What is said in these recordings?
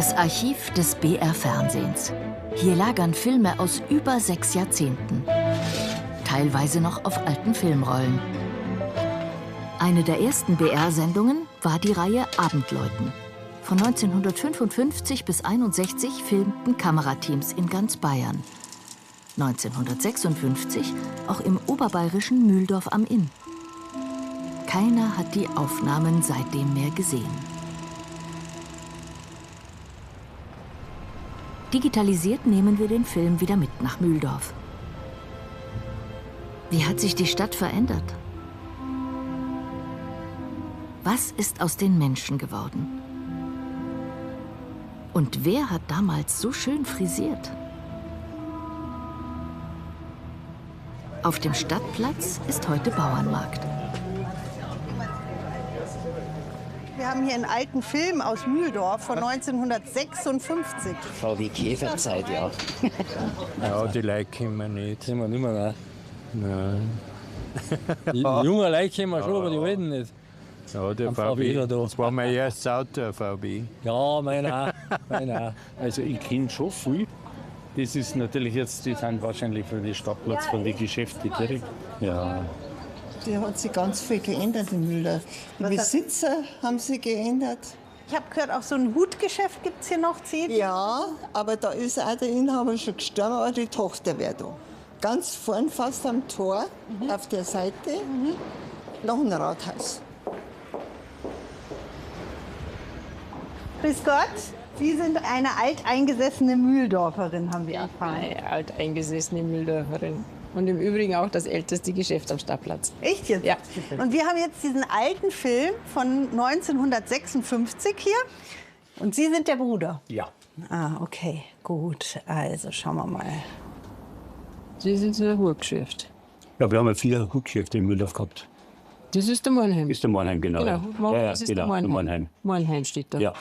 Das Archiv des BR-Fernsehens. Hier lagern Filme aus über 6 Jahrzehnten. Teilweise noch auf alten Filmrollen. Eine der ersten BR-Sendungen war die Reihe Abendläuten. Von 1955 bis 1961 filmten Kamerateams in ganz Bayern. 1956 auch im oberbayerischen Mühldorf am Inn. Keiner hat die Aufnahmen seitdem mehr gesehen. Digitalisiert nehmen wir den Film wieder mit nach Mühldorf. Wie hat sich die Stadt verändert? Was ist aus den Menschen geworden? Und wer hat damals so schön frisiert? Auf dem Stadtplatz ist heute Bauernmarkt. Wir haben hier einen alten Film aus Mühldorf von 1956. VW Käferzeit, ja. Ja, die Leute kennen wir nicht. Sind wir nicht mehr, Nein. Die jungen Leute kennen wir schon, aber die alten nicht. Ja, der Am VW, VW da. das war mein erstes Auto, ein VW. Ja, meiner auch. Meiner auch. Also ich kenne schon viel. Das ist natürlich jetzt, die sind wahrscheinlich für den Stadtplatz, von den Geschäften direkt. Ja. Die hat sich ganz viel geändert in Mühldorf. Die Besitzer haben sich geändert. Ich habe gehört, auch so ein Hutgeschäft gibt es hier noch, Zedel. Ja, aber da ist auch der Inhaber schon gestorben, aber die Tochter wäre da. Ganz vorn fast am Tor, auf der Seite, noch ein Rathaus. Grüß Gott, Sie sind eine alteingesessene Mühldorferin, haben wir erfahren. Eine alteingesessene Mühldorferin. Und im Übrigen auch das älteste Geschäft am Stadtplatz. Echt jetzt? Ja. Und wir haben jetzt diesen alten Film von 1956 hier. Und Sie sind der Bruder? Ja. Ah, okay, gut. Also schauen wir mal. Sie sind so ein Hutgeschäft. Ja, wir haben ja 4 Hutgeschäfte in Mühldorf gehabt. Das ist der Mannheim. Ist der Mannheim, genau. Genau, ja, das ist genau, der der Mannheim. Mannheim steht da. Ja.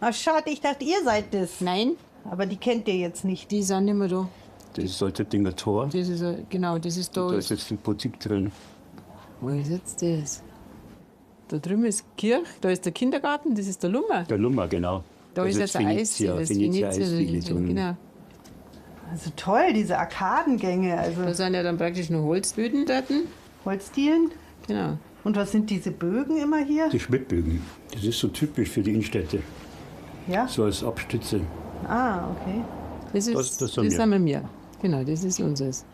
Ach, schade, ich dachte, ihr seid das. Nein, Aber die kennt ihr jetzt nicht. die sind nicht mehr da. Das ist halt das Dinger Tor. Das ist, genau, das ist da. Da ist jetzt die Boutique drin. Wo ist jetzt das? Da drüben ist die Kirche, da ist der Kindergarten, das ist der Lummer. Der Lummer, genau. Da ist jetzt ein Eisdiele, das Venezia Eisdiele drin. Genau. Also toll, diese Arkadengänge, also Da sind ja dann praktisch nur Holzböden dort. Holzdielen. Genau. Und was sind diese Bögen immer hier? Die Schmittbögen. Das ist so typisch für die Innenstädte. Ja? So als Abstütze. Ah, okay. Das, ist, Das das, sind sind wir. Genau, das ist unseres.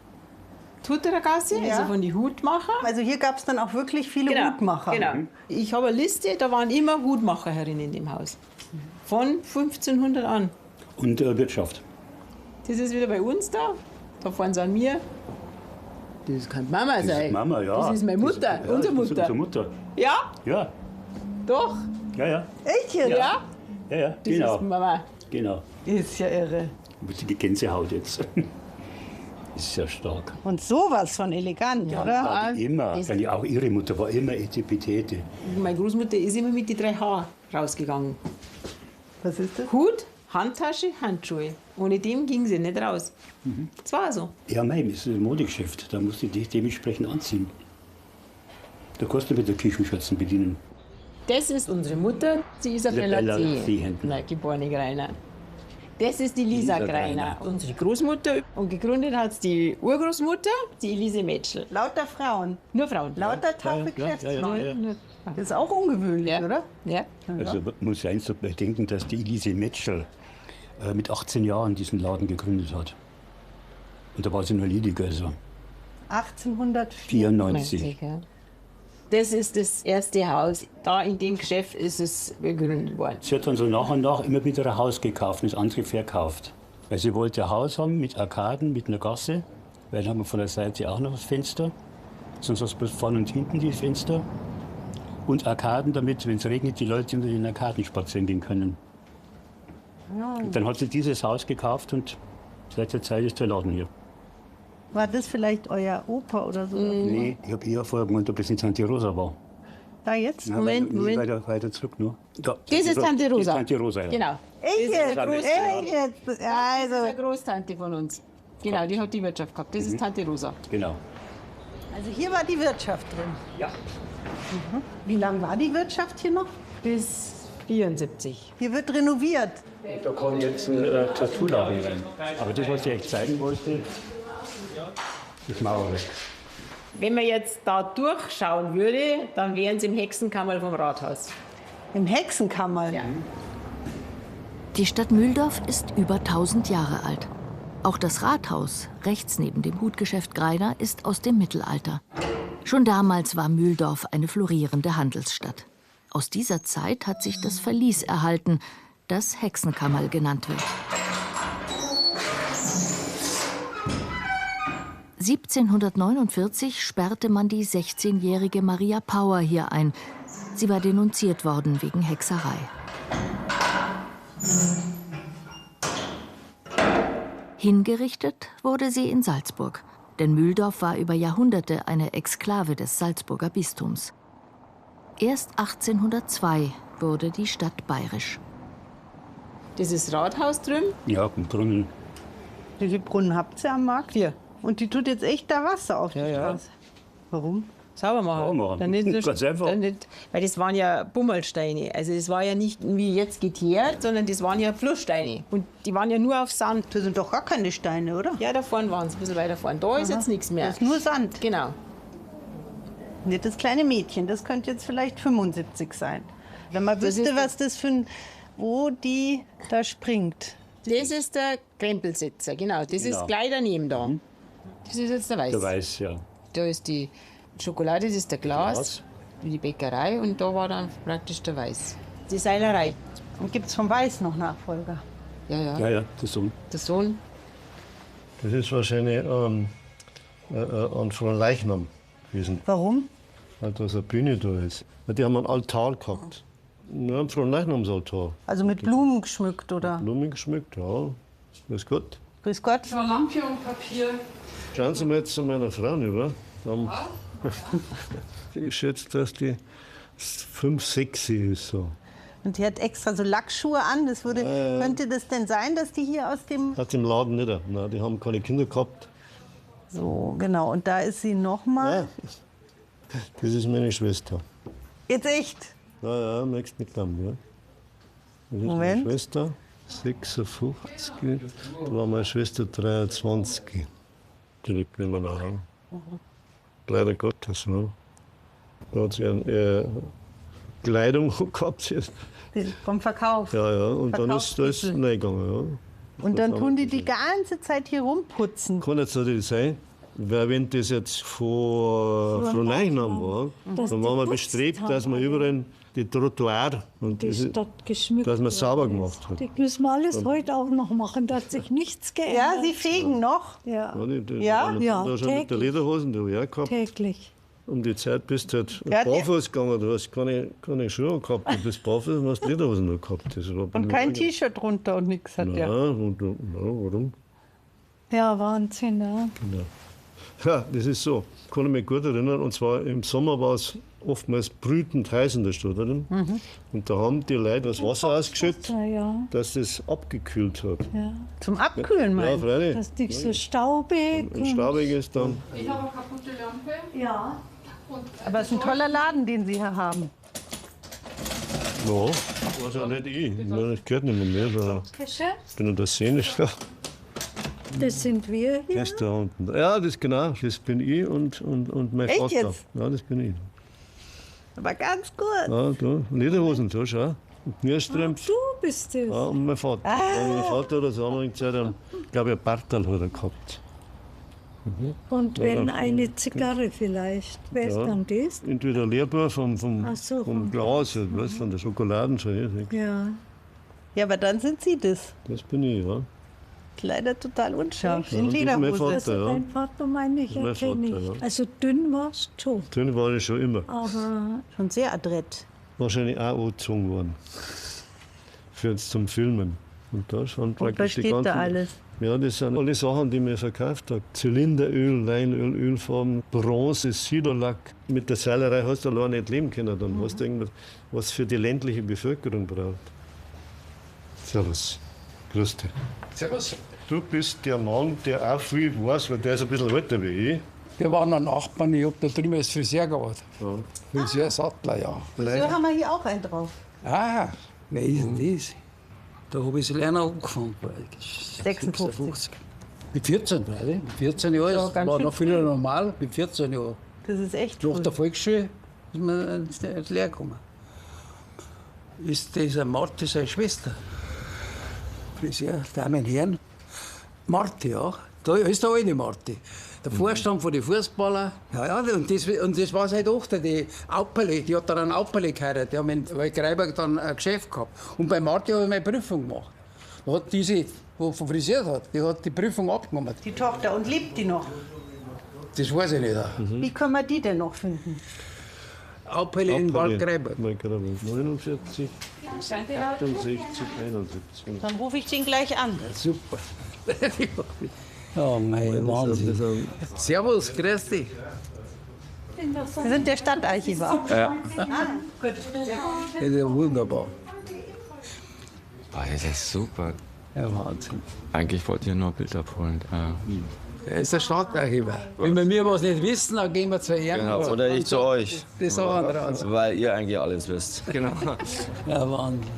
Tuttergasse, Ja. also von den Hutmacher. Also hier gab es dann auch wirklich viele Genau, Hutmacher. Genau. Ich habe eine Liste, da waren immer Hutmacher herin in dem Haus. Von 1500 an. Und Wirtschaft. Das ist wieder bei uns da. Da vorne sind wir. Das kann Mama Das sein. ist Mama, ja. Das ist meine Mutter, ja, unsere das ist Mutter. Unsere Mutter. Ja, Ja, doch. ja. Echt jetzt? Ja, Ja, das genau. ist Mama. Genau. Ist ja irre. Die Gänsehaut jetzt. Ist sehr stark. Und sowas von elegant, oder? War die immer. Ja, auch ihre Mutter war immer Etipetete. Meine Großmutter ist immer mit den 3 H rausgegangen. Was ist das? Hut, Handtasche, Handschuhe. Ohne dem ging sie nicht raus. Das war so. Ja, mein, das ist ein Modegeschäft. Da musst du dich dementsprechend anziehen. Da kannst du mit der Küchenschürzen bedienen. Das ist unsere Mutter, sie ist auf der Bella Lazee, Seehändler. geborene Greiner. Das ist die Lisa Greiner, unsere Großmutter. Und gegründet hat es die Urgroßmutter, die Elise Metschel. Lauter Frauen. Nur Frauen. Lauter Tafelgeschäftsfrauen. Ja. Das ist auch ungewöhnlich, Ja. oder? Ja. Also man muss eins so bedenken, dass die Elise Metschel mit 18 Jahren diesen Laden gegründet hat. Und da war sie noch ledig, also 1804. 94. Ja. Das ist das erste Haus. Da in dem Geschäft ist es gegründet worden. Sie hat dann so nach und nach immer wieder ein Haus gekauft und das andere verkauft. Weil sie wollte ein Haus haben mit Arkaden, mit einer Gasse. Weil dann haben wir von der Seite auch noch das Fenster. Sonst hast du bloß vorne und hinten die Fenster. Und Arkaden, damit, wenn es regnet, die Leute unter den Arkaden spazieren gehen können. Und dann hat sie dieses Haus gekauft und seit der Zeit ist der Laden hier. War das vielleicht euer Opa oder so? Nee, ich habe eher vorher gewohnt, ob das nicht Tante Rosa war. Da jetzt? Nein, Moment. Weiter zurück nur. Da, Das ist Tante Rosa. Tante Rosa, ja. Genau. Ich Das ist jetzt? eine Ich jetzt? Das ist Also, eine Großtante von uns. Genau, die hat die Wirtschaft gehabt. Das ist Tante Rosa. Genau. also hier war die Wirtschaft drin. Ja. Wie lange war die Wirtschaft hier noch? Bis 74. Hier wird renoviert. Da kann jetzt ein Tattoo-Laden rein. Aber das, was ich euch zeigen wollte, das Mauerwerk. Wenn man jetzt da durchschauen würde, dann wären sie im Hexenkammer vom Rathaus. Im Hexenkammer. Ja. Die Stadt Mühldorf ist über 1000 Jahre alt. Auch das Rathaus, rechts neben dem Hutgeschäft Greiner, ist aus dem Mittelalter. Schon damals war Mühldorf eine florierende Handelsstadt. Aus dieser Zeit hat sich das Verlies erhalten, das Hexenkammerl genannt wird. 1749 sperrte man die 16-jährige Maria Pauer hier ein. Sie war denunziert worden wegen Hexerei. Hingerichtet wurde sie in Salzburg, denn Mühldorf war über Jahrhunderte eine Exklave des Salzburger Bistums. Erst 1802 wurde die Stadt bayerisch. Das ist Rathaus drüben. Ja, ein Brunnen. Wie viele Brunnen habt ihr am Markt? 4. Und die tut jetzt echt da Wasser auf die Ja. Straße. Warum? Sauber machen. Sauber machen. Dann nicht, Ganz einfach. dann nicht, weil das waren ja Bummelsteine. Also das war ja nicht wie jetzt geteert, sondern das waren ja Flusssteine. Und die waren ja nur auf Sand. Das sind doch gar keine Steine, oder? Ja, da vorne waren sie, ein bisschen weiter vorne. Da ist jetzt nichts mehr. Das ist nur Sand. Genau. Nicht das kleine Mädchen, das könnte jetzt vielleicht 75 sein. Wenn man wüsste, ist was das für ein, wo die da springt. Das ist der Krempelsitzer, genau. Das Genau. ist gleich daneben da. Das ist jetzt der Weiß. Der Weiß, ja. Da ist die Schokolade, das ist der Glas, die Bäckerei und da war dann praktisch der Weiß. Die Seilerei. Und gibt es vom Weiß noch Nachfolger? Ja, ja. Ja, ja, der Sohn. Der Sohn. Das ist wahrscheinlich an Fronleichnam gewesen, Warum? weil da so eine Bühne da ist. Weil die haben einen Altar gehabt. Nur einen Fronleichnamsaltar. Also mit Blumen geschmückt, oder? Blumen geschmückt, ja. Grüß Gott. Grüß Gott. Lampe und Papier. Schauen Sie mal jetzt zu meiner Frau rüber. Ich schätze, dass die 5, 6 ist. So. Und die hat extra so Lackschuhe an. Das würde, könnte das denn sein, dass die hier aus dem... Hat im Laden nicht. Nein, die haben keine Kinder gehabt. So, genau. Und da ist sie nochmal. Ja. Das ist meine Schwester. Jetzt echt? Ja, möchtest nicht glauben, ja. Das ist Moment. meine Schwester, 56. Da war meine Schwester 23. Die liegt nicht mehr daheim. Leider Gottes, ne? Da hat sie eine Kleidung gehabt. Vom Verkauf. Ja, und dann ist das Verkaufstitel. reingegangen, ja. Und dann tun die ganze Zeit hier rumputzen. Kann jetzt natürlich sein, weil wenn das jetzt vor Leichnam war, dann waren wir bestrebt, dass wir überall die Trottoir und Die das, Stadt geschmückt. dass man sauber gemacht hat. Die müssen wir alles heute auch noch machen, da hat sich nichts geändert. Ja, sie fegen noch. Ja, Ja? Ja, da schon mit der täglich. Lederhosen, die habe ich auch gehabt. täglich. Um die Zeit bist du halt Ja, barfuß gegangen, du hast keine Schuhe gehabt, du bist barfuß und hast Lederhosen noch gehabt. Das war Und kein T-Shirt drunter und nichts hat Ja, der. warum? Ja, Wahnsinn, ja. Ja, das ist so. Kann ich mich gut erinnern. Und zwar im Sommer war es oftmals brütend heiß in der Stadt. Oder? Und da haben die Leute das Wasser ausgeschüttet, Ja, dass das abgekühlt hat. ja. Zum Abkühlen, Ja, meinst du? freilich. Dass die so staubig Und staubig ist dann. Ich habe eine kaputte Lampe. Ja. Aber es ist ein toller Laden, den Sie hier haben. Ja, das ja nicht ich. Das gehört nicht mehr. Sondern ich bin ja der Sehnischer. Das sind wir hier. Das da unten. Ja, das genau. Das bin ich und mein Echt Vater. jetzt? Ja, das bin ich. Aber ganz gut. Ja, da. Lederhosen, da schau. Und Knirstrümpf. Du bist es. Ja, und mein Vater. Mein Vater hat zur damaligen Zeit, glaube ich, ein Bartal hat er gehabt. Und wenn eine Zigarre vielleicht, wer ist Ja. dann das? Entweder leerbar vom Ach so, vom Glas, weißt, von der Schokoladen schon. Ja. Ja, aber dann sind Sie das. Das bin ich, ja. Leider total unscharf. Ja, In das ist mein Lederhose. Vater. Also Ja. dein Vater meine ich, Mein erkenne ich. Vater, ja. Also dünn warst du, Dünn war ich schon immer. aber Schon sehr adrett. Wahrscheinlich auch angezogen worden. Für jetzt zum Filmen. Und da schon Und praktisch was steht da alles? Ja, das sind alle Sachen, die mir verkauft hat. Zylinderöl, Leinöl, Ölfarben, Bronze, Siederlack. Mit der Seilerei hast du allein nicht leben können. Dann hast du irgendwas, was für die ländliche Bevölkerung braucht. Servus. Grüß dich. Servus. Du bist der Mann, der auch viel weiß, weil der ist ein bisschen älter wie ich. Wir waren ein Nachbarn, ich hab da drüben als Friseur gearbeitet. Friseur Sattler, ja. So haben wir hier auch einen drauf. Ah, Wer ist denn das? Da habe ich das Lernen angefangen. 56. Mit 14, freilich. Mit 14 Jahren. Ja, Das ganz war schön noch viel normal. Mit 14 Jahren. Das ist echt Nach früh. der Volksschule ist man ins Lehrer gekommen. Ist dieser Marti seine Schwester? Friseur, Damen und Herren. Marti, ja. Da ist der alte Marti. Der Vorstand von den Fußballern. Ja, und das war seine Tochter, die Auperle. Die hat dann einen Auperle geheiratet. Die haben in Waldgreiberg dann ein Geschäft gehabt. Und bei Marti habe ich meine Prüfung gemacht. Da hat diese, die frisiert hat, die hat die Prüfung abgenommen. Die Tochter, und lebt die noch? Das weiß ich nicht. Wie können wir die denn noch finden? Auperle in Waldgreiberg. 49, 68, 71. Dann rufe ich den gleich an. Super. Oh mein Wahnsinn. Servus, grüß dich. Sie sind der Stadtarchivar. Ja. Gut. Das ist ja wunderbar. Boah, das ist super. Ja, Wahnsinn. Eigentlich wollte ich nur ein Bild abholen. Er ist der Stadtarchivar. Wenn wir mir was nicht wissen, dann gehen wir zu Ehren. Genau, oder ich zu euch. Das ist auch andere. Weil ihr eigentlich alles wisst. Genau. Ja, Wahnsinn.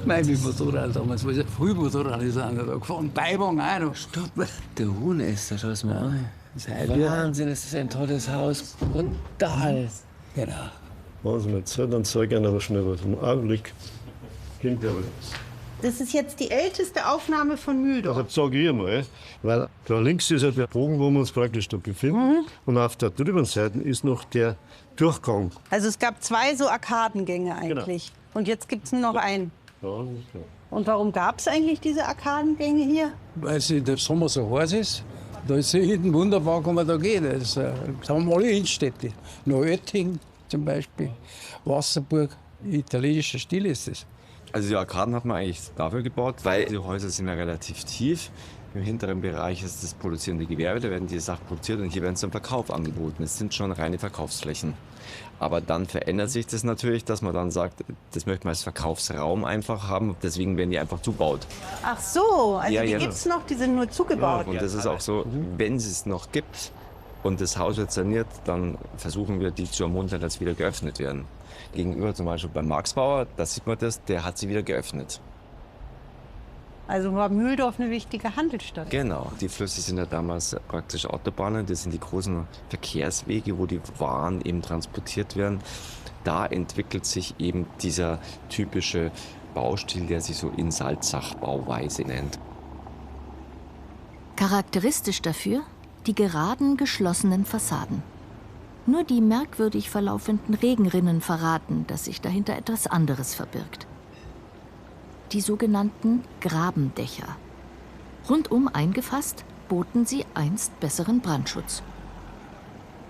Mein Motorrad damals, weil ich früh Motorrad ist einer da gefahren. Beiwagen auch noch. Stopp. Der Huhnesser, schau es mal an. Wahnsinn, das ist ein tolles Haus. Brutal. Genau. Machen Sie mir Zeit, dann zeige ich Ihnen aber schnell was. Im Augenblick klingt aber. Das ist jetzt die älteste Aufnahme von Mühldorf. Das sage ich mal, weil da links ist ja der Bogen, wo wir uns praktisch da befinden. Und auf der drüben Seite ist noch der Durchgang. Also es gab 2 so Arkadengänge eigentlich. Und jetzt gibt es nur noch einen. Ja, das ist klar. Und warum gab es eigentlich diese Arkadengänge hier? Weil es der Sommer so heiß ist. Da ist es hinten wunderbar, kann man da gehen. Das haben alle Innenstädte. Neuötting zum Beispiel, Wasserburg, italienischer Stil ist es. Also die Arkaden hat man eigentlich dafür gebaut, weil die Häuser sind ja relativ tief. Im hinteren Bereich ist das produzierende Gewerbe, da werden die Sachen produziert und hier werden sie zum Verkauf angeboten. Es sind schon reine Verkaufsflächen. Aber dann verändert sich das natürlich, dass man dann sagt, das möchte man als Verkaufsraum einfach haben, deswegen werden die einfach zugebaut. Ach so, also Ja, die ja. gibt es noch, die sind nur zugebaut. Und das ist auch so, wenn es es noch gibt und das Haus wird saniert, dann versuchen wir, die zu ermuntern, dass wieder geöffnet werden. Gegenüber zum Beispiel beim Marxbauer, da sieht man das, der hat sie wieder geöffnet. Also war Mühldorf eine wichtige Handelsstadt. Genau, die Flüsse sind ja damals praktisch Autobahnen, das sind die großen Verkehrswege, wo die Waren eben transportiert werden. Da entwickelt sich eben dieser typische Baustil, der sich so in Salzach-Bauweise nennt. Charakteristisch dafür die geraden, geschlossenen Fassaden. Nur die merkwürdig verlaufenden Regenrinnen verraten, dass sich dahinter etwas anderes verbirgt. Die sogenannten Grabendächer. Rundum eingefasst boten sie einst besseren Brandschutz.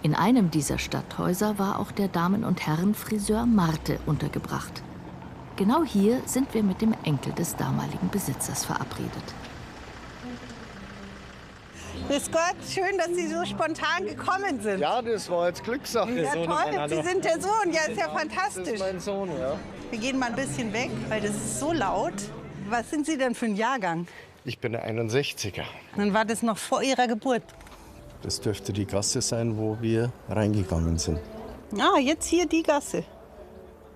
In einem dieser Stadthäuser war auch der Damen- und Herrenfriseur Marte untergebracht. Genau hier sind wir mit dem Enkel des damaligen Besitzers verabredet. Grüß Gott, schön, dass Sie so spontan gekommen sind. Ja, das war jetzt Glückssache. Ja, toll, Sie sind der Sohn, ja, ist ja fantastisch. Das ist mein Sohn, ja. Wir gehen mal ein bisschen weg, weil das ist so laut. Was sind Sie denn für ein Jahrgang? Ich bin ein 61er. Dann war das noch vor Ihrer Geburt. Das dürfte die Gasse sein, wo wir reingegangen sind. Ah, jetzt hier die Gasse.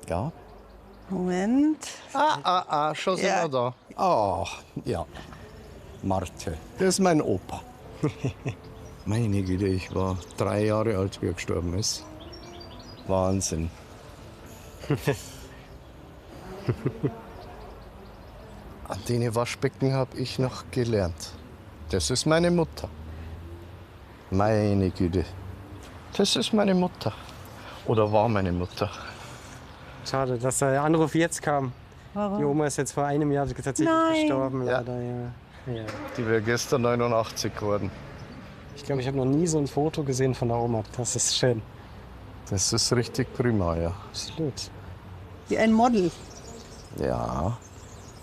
Ja. Moment. Schon sind Ja. wir da. Ach, ja. Marte. Das ist mein Opa. Meine Güte, ich war 3 Jahre alt, wie er gestorben ist. Wahnsinn. An den Waschbecken habe ich noch gelernt. Das ist meine Mutter. Meine Güte. Das ist meine Mutter. Oder war meine Mutter. Schade, dass der Anruf jetzt kam. Warum? Die Oma ist jetzt vor einem Jahr tatsächlich Nein. verstorben. Ja. Leider, ja. Ja. Die wäre gestern 89 geworden. Ich glaube, ich habe noch nie so ein Foto gesehen von der Oma. Das ist schön. Das ist richtig prima, ja. Absolut. Wie ein Model. Ja.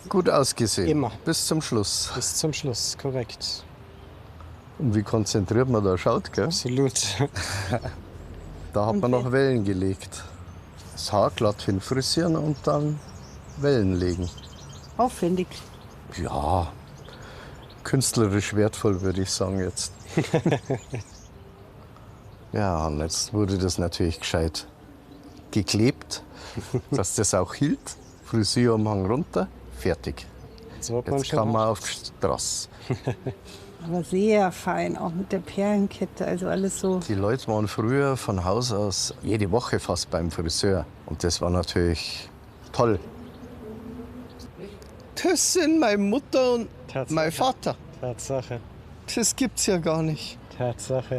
Gut ausgesehen. Immer. Bis zum Schluss. Bis zum Schluss, korrekt. Und wie konzentriert man da schaut, gell? Absolut. Da hat man noch Wellen gelegt. Das Haar glatt hinfrisieren und dann Wellen legen. Aufwendig. Ja, künstlerisch wertvoll, würde ich sagen jetzt. Ja, und jetzt wurde das natürlich gescheit geklebt, dass das auch hielt Frisierumhang runter, fertig. So hat man Jetzt schon kann man gemacht. auf die Straße. Aber sehr fein, auch mit der Perlenkette, also alles so. Die Leute waren früher von Haus aus jede Woche fast beim Friseur. Und das war natürlich toll. Das sind meine Mutter und mein Vater. Tatsache. Das gibt's ja gar nicht. Tatsache.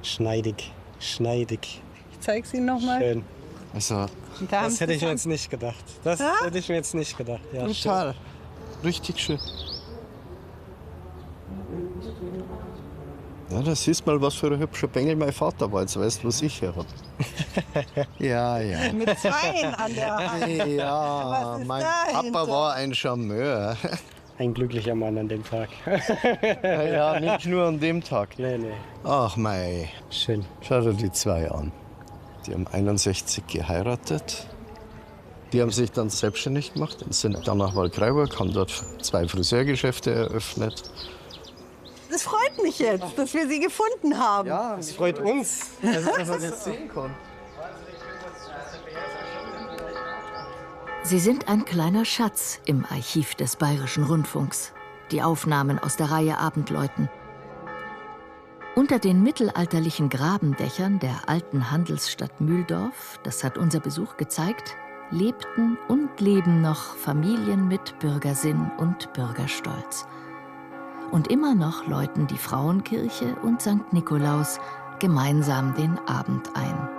Schneidig. Schneidig. Ich zeig's Ihnen nochmal. Schön. Also, Das hätte ich mir jetzt nicht gedacht. Das hätte ich mir jetzt nicht gedacht. Ja, brutal. Richtig schön. Ja, das siehst mal, was für ein hübscher Bengel mein Vater war. Jetzt weißt du, was ich hier habe. Ja, ja. Mit Zweien an der Hand. Ja, Was ist mein dahinter? Papa war ein Charmeur. Ein glücklicher Mann an dem Tag. Ja, nicht nur an dem Tag. Nee, nee. Ach mei. Schön. Schau dir die zwei an. Die haben 61 geheiratet. Die haben sich dann selbstständig gemacht und sind dann nach Waldkraiburg, haben dort 2 Friseurgeschäfte eröffnet. Das freut mich jetzt, dass wir Sie gefunden haben. Ja, Das freut uns. dass man jetzt sehen kann. Sie sind ein kleiner Schatz im Archiv des Bayerischen Rundfunks. Die Aufnahmen aus der Reihe Abendläuten. Unter den mittelalterlichen Grabendächern der alten Handelsstadt Mühldorf, das hat unser Besuch gezeigt, lebten und leben noch Familien mit Bürgersinn und Bürgerstolz. Und immer noch läuten die Frauenkirche und St. Nikolaus gemeinsam den Abend ein.